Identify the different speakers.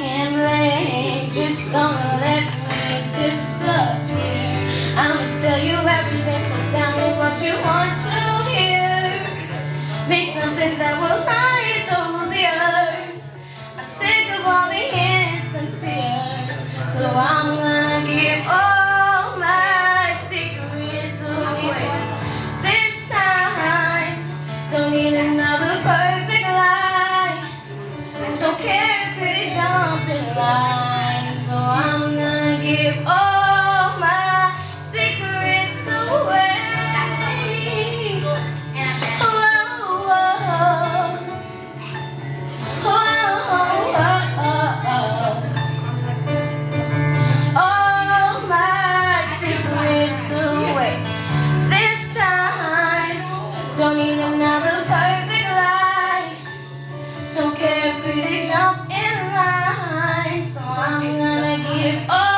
Speaker 1: can't blame. Just don't let me disappear. I'ma tell you everything, so tell me what you want to hear. Make something that will hide those ears. I'm sick of all the hints and tears, so I'm gonna give all my secrets away. This time, don't need another perfect lie. Don't care if critics jump in line, so I'm gonna give all my secrets away. All my secrets away. This time, don't need another perfect lie. Don't care if critics jump in line, so I'm gonna give all